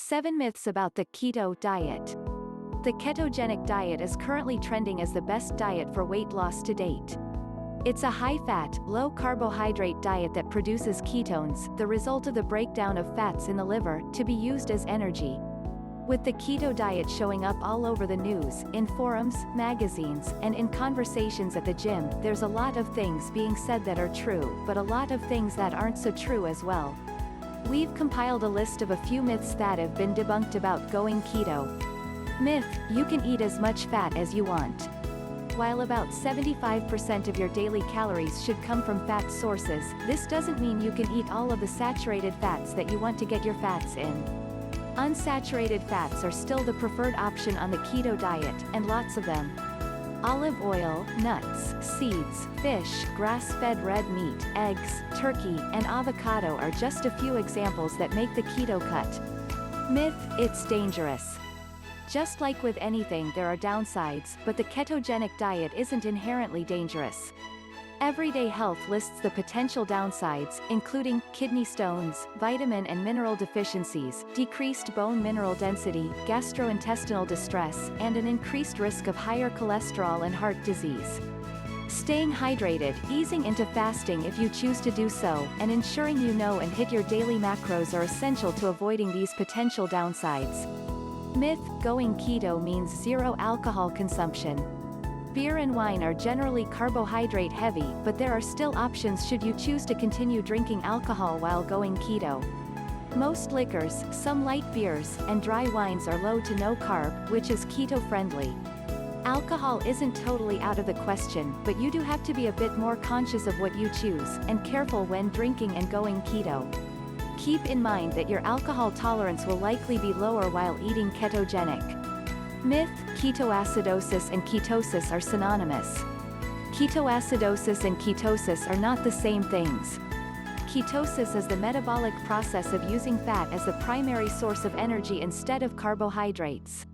7 Myths about the Keto Diet. The ketogenic diet is currently trending as the best diet for weight loss to date. It's a high-fat, low-carbohydrate diet that produces ketones, the result of the breakdown of fats in the liver, to be used as energy. With the keto diet showing up all over the news, in forums, magazines, and in conversations at the gym, there's a lot of things being said that are true, but a lot of things that aren't so true as well. We've compiled a list of a few myths that have been debunked about going keto. Myth: you can eat as much fat as you want. While about 75% of your daily calories should come from fat sources, this doesn't mean you can eat all of the saturated fats that you want to get your fats in. Unsaturated fats are still the preferred option on the keto diet, and lots of them. Olive oil, nuts, seeds, fish, grass-fed red meat, eggs, turkey, and avocado are just a few examples that make the keto cut. Myth: it's dangerous. Just like with anything, there are downsides, but the ketogenic diet isn't inherently dangerous. Everyday Health lists the potential downsides, including kidney stones, vitamin and mineral deficiencies, decreased bone mineral density, gastrointestinal distress, and an increased risk of higher cholesterol and heart disease. Staying hydrated, easing into fasting if you choose to do so, and ensuring you know and hit your daily macros are essential to avoiding these potential downsides. Myth: going keto means zero alcohol consumption. Beer and wine are generally carbohydrate heavy, but there are still options should you choose to continue drinking alcohol while going keto. Most liquors, some light beers, and dry wines are low to no carb, which is keto-friendly. Alcohol isn't totally out of the question, but you do have to be a bit more conscious of what you choose, and careful when drinking and going keto. Keep in mind that your alcohol tolerance will likely be lower while eating ketogenic. Myth: ketoacidosis and ketosis are synonymous. Ketoacidosis and ketosis are not the same things. Ketosis is the metabolic process of using fat as the primary source of energy instead of carbohydrates.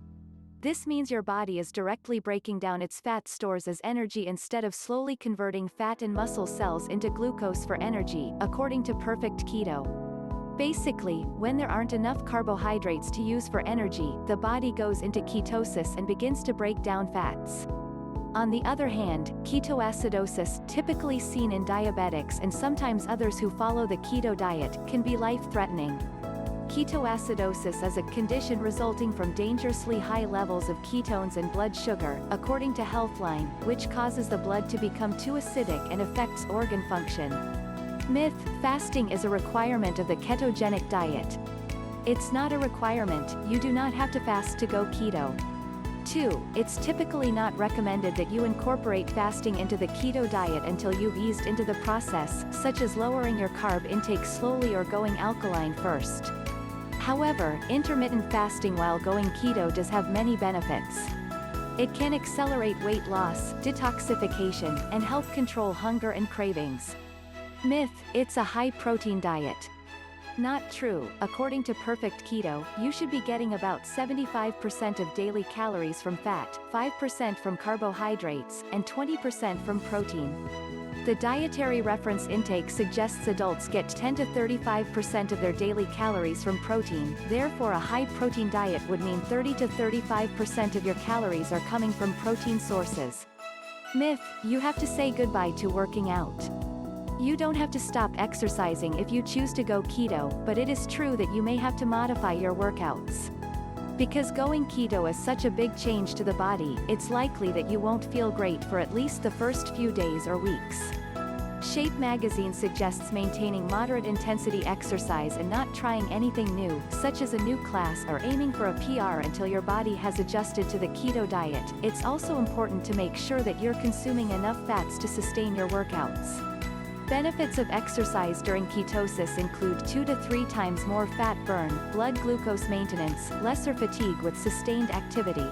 This means your body is directly breaking down its fat stores as energy instead of slowly converting fat and muscle cells into glucose for energy, according to Perfect Keto. Basically, when there aren't enough carbohydrates to use for energy, the body goes into ketosis and begins to break down fats. On the other hand, ketoacidosis, typically seen in diabetics and sometimes others who follow the keto diet, can be life-threatening. Ketoacidosis is a condition resulting from dangerously high levels of ketones and blood sugar, according to Healthline, which causes the blood to become too acidic and affects organ function. Myth: fasting is a requirement of the ketogenic diet. It's not a requirement, you do not have to fast to go keto. 2. It's typically not recommended that you incorporate fasting into the keto diet until you've eased into the process, such as lowering your carb intake slowly or going alkaline first. However, intermittent fasting while going keto does have many benefits. It can accelerate weight loss, detoxification, and help control hunger and cravings. Myth: it's a high-protein diet. Not true. According to Perfect Keto, you should be getting about 75% of daily calories from fat, 5% from carbohydrates, and 20% from protein. The dietary reference intake suggests adults get 10 to 35% of their daily calories from protein, therefore a high-protein diet would mean 30 to 35% of your calories are coming from protein sources. Myth: you have to say goodbye to working out. You don't have to stop exercising if you choose to go keto, but it is true that you may have to modify your workouts. Because going keto is such a big change to the body, it's likely that you won't feel great for at least the first few days or weeks. Shape magazine suggests maintaining moderate intensity exercise and not trying anything new, such as a new class or aiming for a PR until your body has adjusted to the keto diet. It's also important to make sure that you're consuming enough fats to sustain your workouts. Benefits of exercise during ketosis include 2 to 3 times more fat burn, blood glucose maintenance, lesser fatigue with sustained activity.